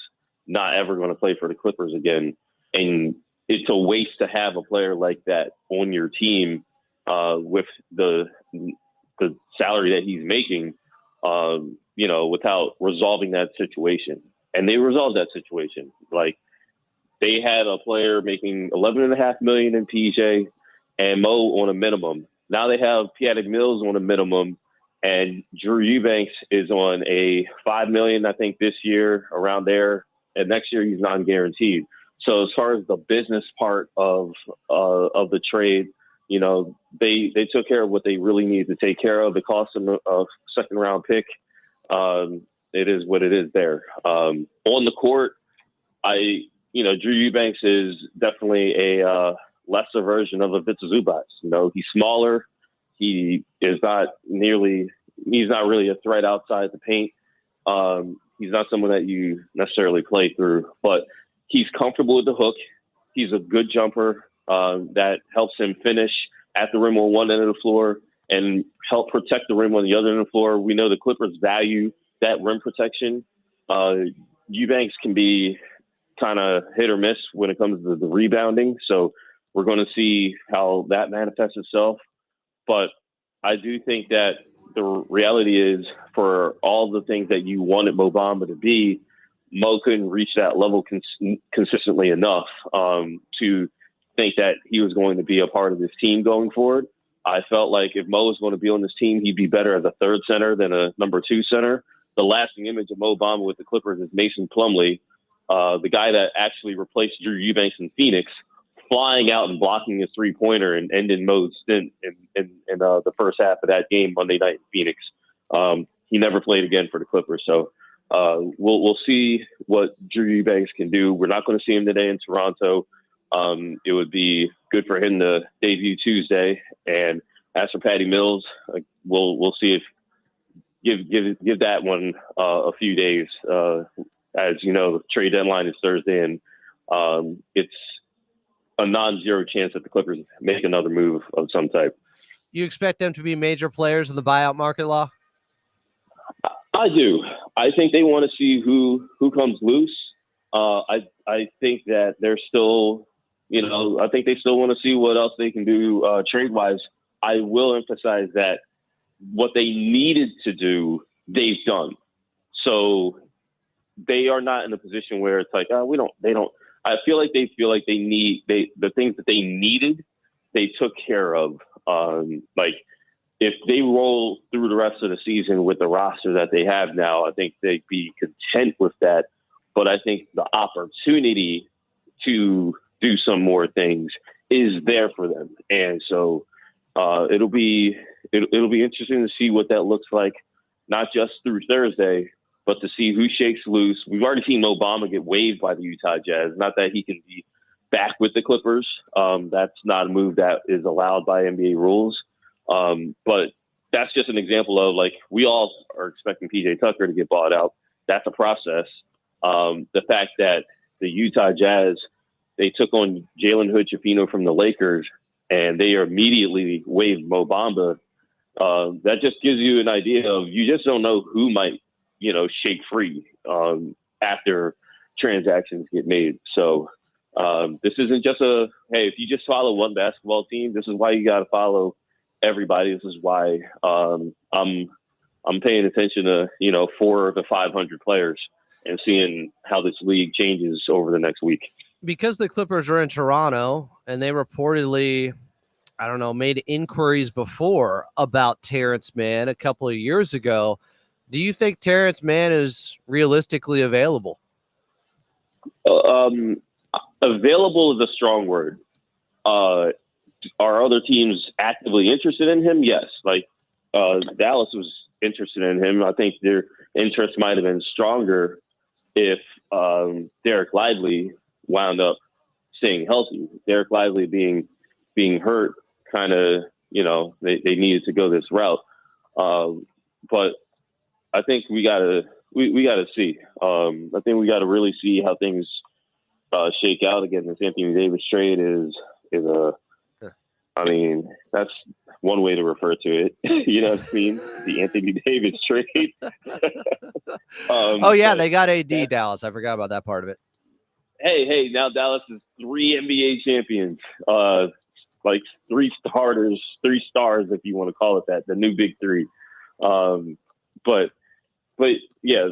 not ever going to play for the Clippers again. And it's a waste to have a player like that on your team with the salary that he's making, without resolving that situation. And they resolved that situation. They had a player making $11.5 million in PJ and Mo on a minimum. Now they have Piatek Mills on a minimum, and Drew Eubanks is on a $5 million, I think, this year, around there. And next year he's non-guaranteed. So as far as the business part of the trade, they took care of what they really needed to take care of. It cost them a second-round pick. It is what it is there. On the court, Drew Eubanks is definitely a lesser version of a Ivica Zubac. He's smaller. He's not really a threat outside the paint. He's not someone that you necessarily play through, but he's comfortable with the hook. He's a good jumper that helps him finish at the rim on one end of the floor and help protect the rim on the other end of the floor. We know the Clippers value that rim protection. Eubanks can be kind of hit or miss when it comes to the rebounding. So we're going to see how that manifests itself. But I do think that the reality is, for all the things that you wanted Mo Bamba to be, Mo couldn't reach that level consistently enough to think that he was going to be a part of this team going forward. I felt like if Mo was going to be on this team, he'd be better as a third center than a number two center. The lasting image of Mo Bamba with the Clippers is Mason Plumlee, the guy that actually replaced Drew Eubanks in Phoenix, flying out and blocking his three-pointer and ending Mo's stint in the first half of that game Monday night in Phoenix. He never played again for the Clippers, so we'll see what Drew Eubanks can do. We're not going to see him today in Toronto. It would be good for him to debut Tuesday. And as for Patty Mills, we'll see if give that one a few days. As you know, the trade deadline is Thursday, and it's a non-zero chance that the Clippers make another move of some type. You expect them to be major players in the buyout market, Law? I do. I think they want to see who comes loose. I think that they're still, I think they still want to see what else they can do trade-wise. I will emphasize that what they needed to do, they've done. So they are not in a position where it's like, I feel like they the things that they needed, they took care of. Like, if they roll through the rest of the season with the roster that they have now, I think they'd be content with that. But I think the opportunity to do some more things is there for them. And so it'll be interesting to see what that looks like, not just through Thursday, but to see who shakes loose. We've already seen Mo Bamba get waived by the Utah Jazz. Not that he can be back with the Clippers. That's not a move that is allowed by NBA rules. But that's just an example of, like, we all are expecting PJ Tucker to get bought out. That's a process. The fact that the Utah Jazz, they took on Jalen Hood-Schifino from the Lakers, and they immediately waived Mo Bamba. That just gives you an idea of, you just don't know who might, shake free after transactions get made. So this isn't just hey, if you just follow one basketball team, this is why you got to follow everybody. This is why I'm paying attention to 400 to 500 players and seeing how this league changes over the next week. Because the Clippers are in Toronto and they reportedly, made inquiries before about Terrence Mann a couple of years ago, do you think Terrence Mann is realistically available? Available is a strong word. Are other teams actively interested in him? Yes. Like Dallas was interested in him. I think their interest might have been stronger if Derek Lively wound up staying healthy. Derek Lively being hurt, kind of, they needed to go this route. But I think we gotta see. I think we gotta really see how things shake out. Again, this Anthony Davis trade is that's one way to refer to it. You know what I mean? The Anthony Davis trade. They got AD, Dallas. I forgot about that part of it. Hey, now Dallas is 3 NBA champions. Like 3 starters, 3 stars, if you want to call it that, the new big 3. But yeah,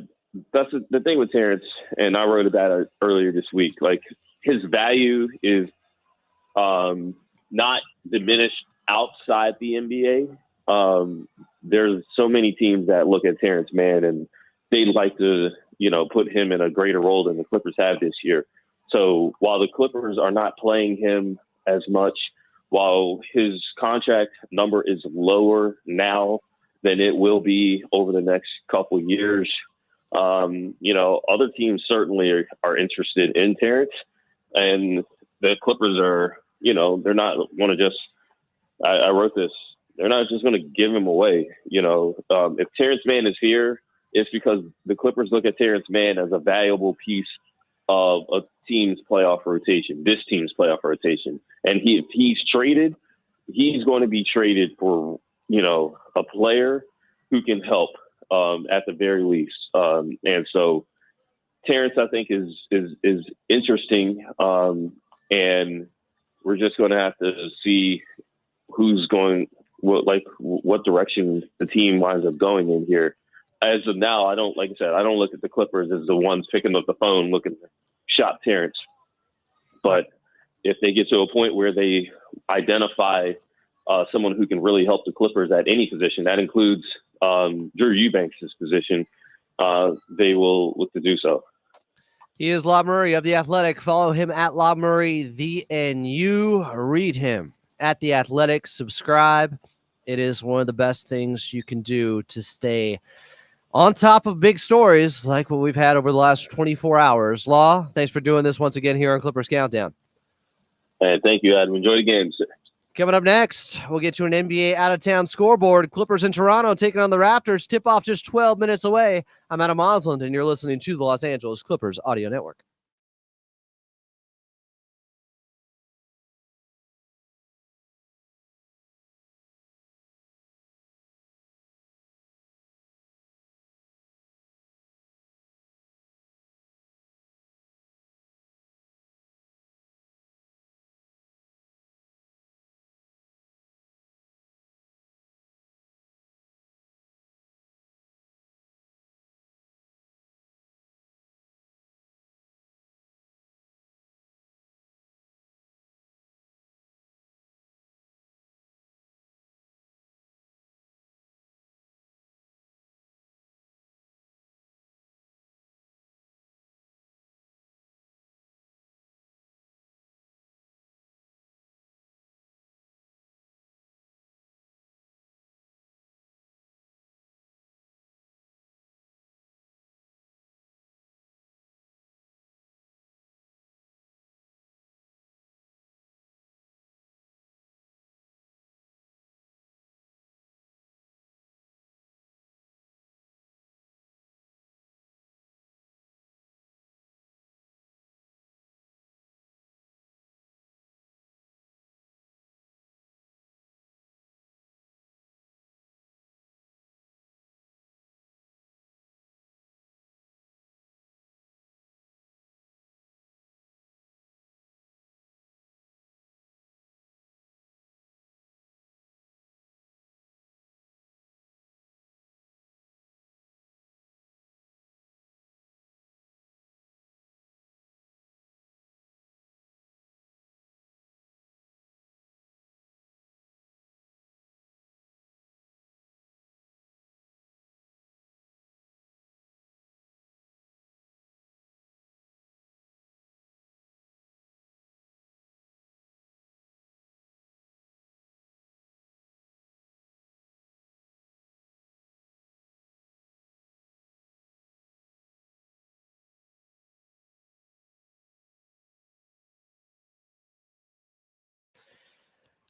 that's the thing with Terrence, and I wrote about it earlier this week. Like, his value is not diminished outside the NBA. There's so many teams that look at Terrence Mann and they'd like to, put him in a greater role than the Clippers have this year. So while the Clippers are not playing him as much, while his contract number is lower now than it will be over the next couple years, other teams certainly are interested in Terrence, and the Clippers are, they're not going to just, I wrote this, they're not just going to give him away. If Terrence Mann is here, it's because the Clippers look at Terrence Mann as a valuable piece of a team's playoff rotation, this team's playoff rotation. And if he's traded, he's going to be traded for, a player who can help at the very least. And so Terrence, I think, is interesting. And we're just going to have to see who's going, what direction the team winds up going in here. As of now, I don't look at the Clippers as the ones picking up the phone looking to shop Terrence. But if they get to a point where they identify someone who can really help the Clippers at any position, that includes Drew Eubanks' position, they will look to do so. He is Lob Murray of The Athletic. Follow him at Lob Murray, the NU. Read him at The Athletic. Subscribe. It is one of the best things you can do to stay on top of big stories like what we've had over the last 24 hours. Law, thanks for doing this once again here on Clippers Countdown. And thank you, Adam. Enjoy the game, sir. Coming up next, we'll get to an NBA out-of-town scoreboard. Clippers in Toronto taking on the Raptors. Tip-off just 12 minutes away. I'm Adam Osland, and you're listening to the Los Angeles Clippers Audio Network.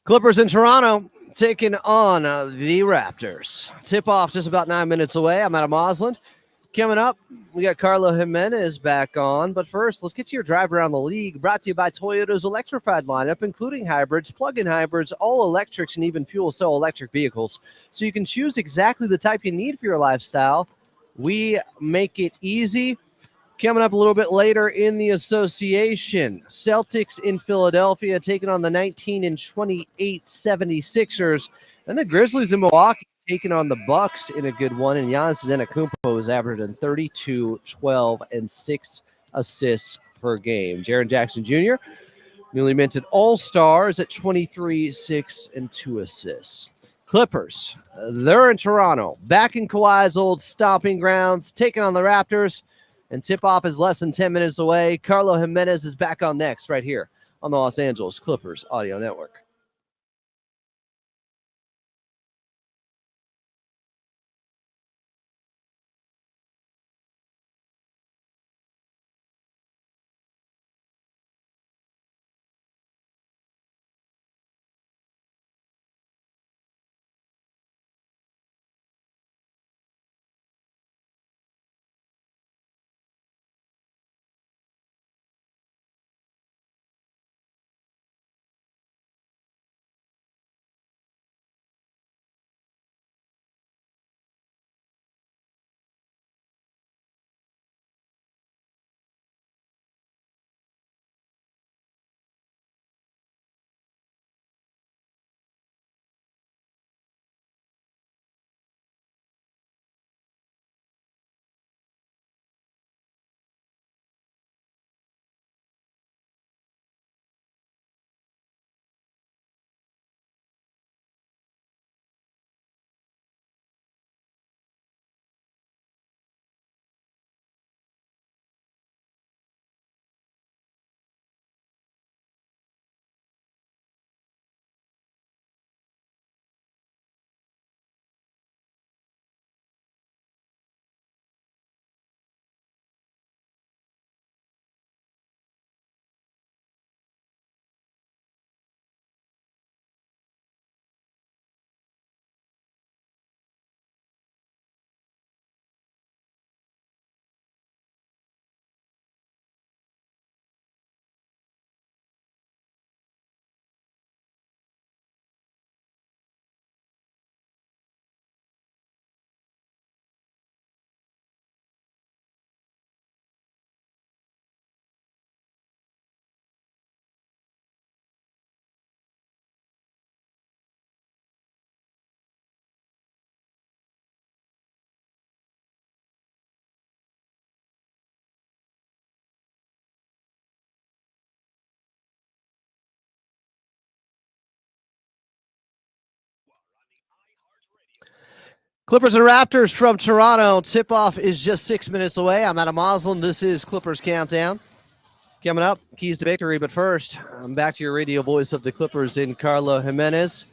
Clippers in Toronto taking on the Raptors. Tip-off just about 9 minutes away. I'm Adam Osland. Coming up, we got Carlo Jimenez back on. But first, let's get to your drive around the league. Brought to you by Toyota's electrified lineup, including hybrids, plug-in hybrids, all electrics, and even fuel cell electric vehicles. So you can choose exactly the type you need for your lifestyle. We make it easy. Coming up a little bit later in the association, Celtics in Philadelphia taking on the 19-28 76ers, and the Grizzlies in Milwaukee taking on the Bucks in a good one. And Giannis Antetokounmpo is averaging 32, 12, and 6 assists per game. Jaren Jackson Jr., newly minted All-Star, is at 23, 6, and 2 assists. Clippers, they're in Toronto, back in Kawhi's old stomping grounds, taking on the Raptors. And tip-off is less than 10 minutes away. Carlo Jimenez is back on next right here on the Los Angeles Clippers Audio Network. Clippers and Raptors from Toronto. Tip-off is just 6 minutes away. I'm Adam Moslin. This is Clippers Countdown. Coming up, keys to victory. But first, I'm back to your radio voice of the Clippers in Carlo Jimenez.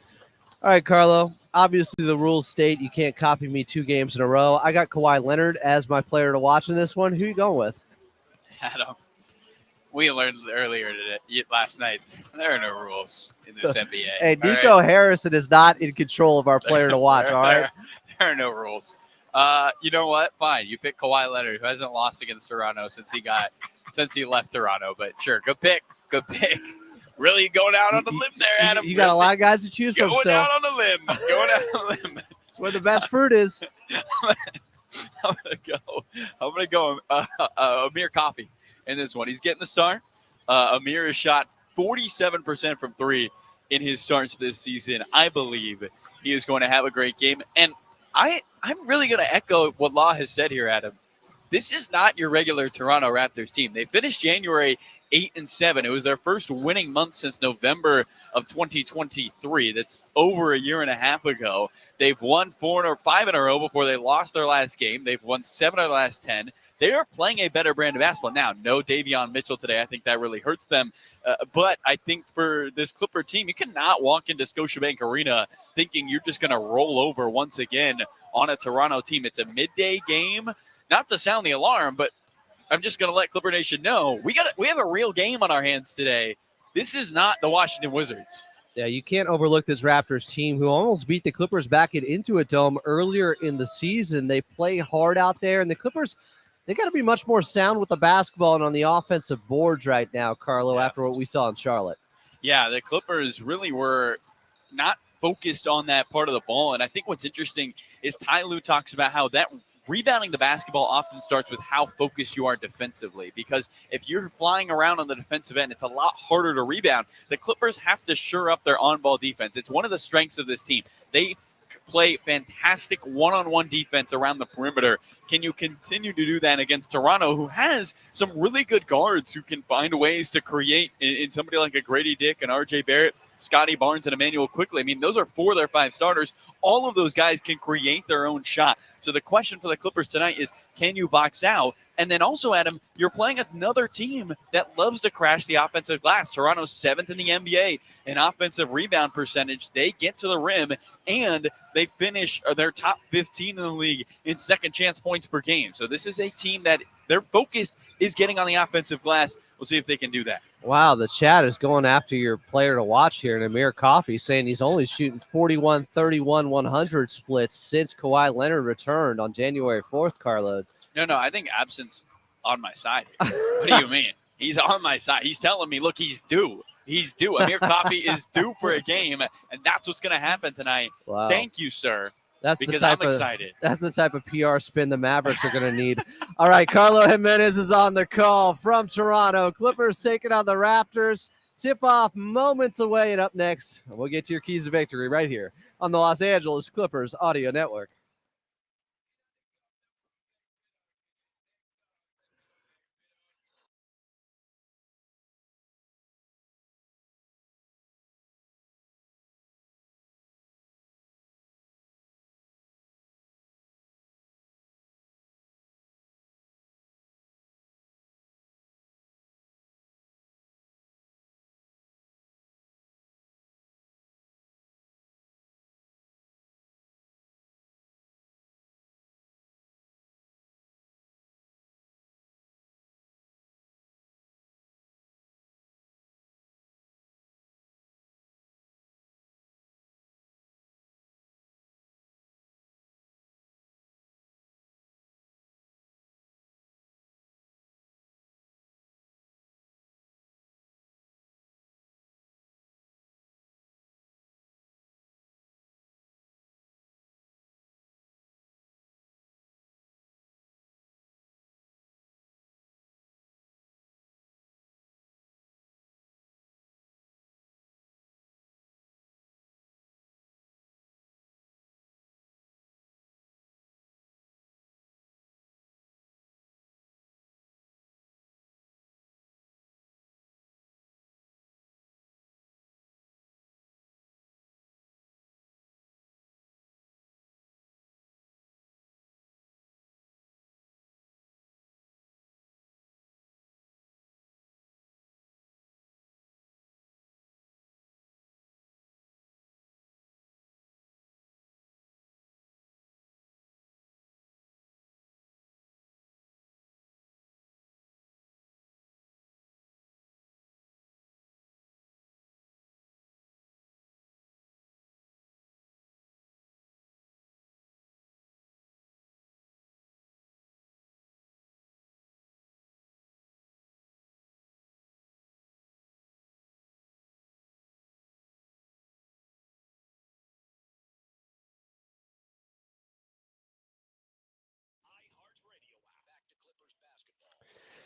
All right, Carlo. Obviously, the rules state you can't copy me 2 games in a row. I got Kawhi Leonard as my player to watch in this one. Who you going with? Adam, we learned last night, there are no rules in this NBA. Hey, Nico Harrison is not in control of our player to watch, all right? There are no rules. You know what? Fine. You pick Kawhi Leonard, who hasn't lost against Toronto since he left Toronto. But sure, good pick. Good pick. Really going out on the limb there, Adam. You got a lot of guys to choose from still. Going out on the limb. Going out on the limb. It's where the best fruit is. I'm gonna go. Amir Coffey in this one. He's getting the start. Amir has shot 47% from 3 in his starts this season. I believe he is going to have a great game. And I'm really going to echo what Law has said here, Adam. This is not your regular Toronto Raptors team. They finished January 8-7. It was their first winning month since November of 2023. That's over a year and a half ago. They've won 4 or 5 in a row before they lost their last game. They've won 7 of the last 10. They are playing a better brand of basketball. Now, no Davion Mitchell today. I think that really hurts them. But I think for this Clipper team, you cannot walk into Scotiabank Arena thinking you're just going to roll over once again on a Toronto team. It's a midday game. Not to sound the alarm, but I'm just going to let Clipper Nation know we have a real game on our hands today. This is not the Washington Wizards. Yeah, you can't overlook this Raptors team who almost beat the Clippers back at Intuit Dome earlier in the season. They play hard out there, and the Clippers, they got to be much more sound with the basketball and on the offensive boards right now, Carlo, after what we saw in Charlotte. Yeah, the Clippers really were not focused on that part of the ball. And I think what's interesting is Ty Lue talks about how that rebounding the basketball often starts with how focused you are defensively, because if you're flying around on the defensive end, it's a lot harder to rebound. The Clippers have to shore up their on-ball defense. It's one of the strengths of this team. They play fantastic one-on-one defense around the perimeter. Can you continue to do that against Toronto, who has some really good guards who can find ways to create in somebody like a Grady Dick and RJ Barrett, Scotty Barnes, and Emmanuel Quickley? I mean, those are 4 of their 5 starters. All of those guys can create their own shot. So the question for the Clippers tonight is, can you box out? And then also, Adam, you're playing another team that loves to crash the offensive glass. Toronto's 7th in the NBA in offensive rebound percentage. They get to the rim, and they finish their top 15 in the league in second chance points per game. So this is a team that their focus is getting on the offensive glass. We'll see if they can do that. Wow, the chat is going after your player to watch here. And Amir Coffey saying he's only shooting 41, 31, 100 splits since Kawhi Leonard returned on January 4th, Carlo. No, I think absence on my side. What do you mean? He's on my side. He's telling me, look, he's due. He's due. Amir Coffey is due for a game, and that's what's going to happen tonight. Wow. Thank you, sir. That's because I'm excited. That's the type of PR spin the Mavericks are going to need. All right, Carlo Jimenez is on the call from Toronto. Clippers taking on the Raptors. Tip-off moments away, and up next, we'll get to your keys to victory right here on the Los Angeles Clippers Audio Network.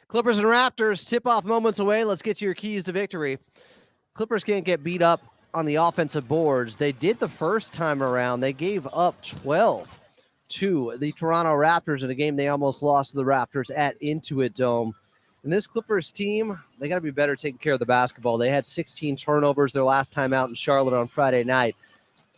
Clippers and Raptors tip-off moments away. Let's get to your keys to victory. Clippers can't get beat up on the offensive boards. They did the first time around. They gave up 12 to the Toronto Raptors in a game they almost lost to the Raptors at Intuit Dome. And this Clippers team, they got to be better taking care of the basketball. They had 16 turnovers their last time out in Charlotte on Friday night.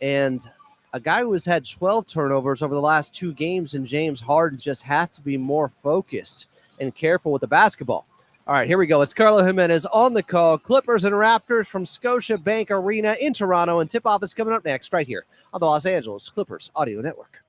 And a guy who has had 12 turnovers over the last 2 games in James Harden just has to be more focused and careful with the basketball. All right, here we go. It's Carlo Jimenez on the call. Clippers and Raptors from Scotiabank Arena in Toronto. And tip-off is coming up next right here on the Los Angeles Clippers Audio Network.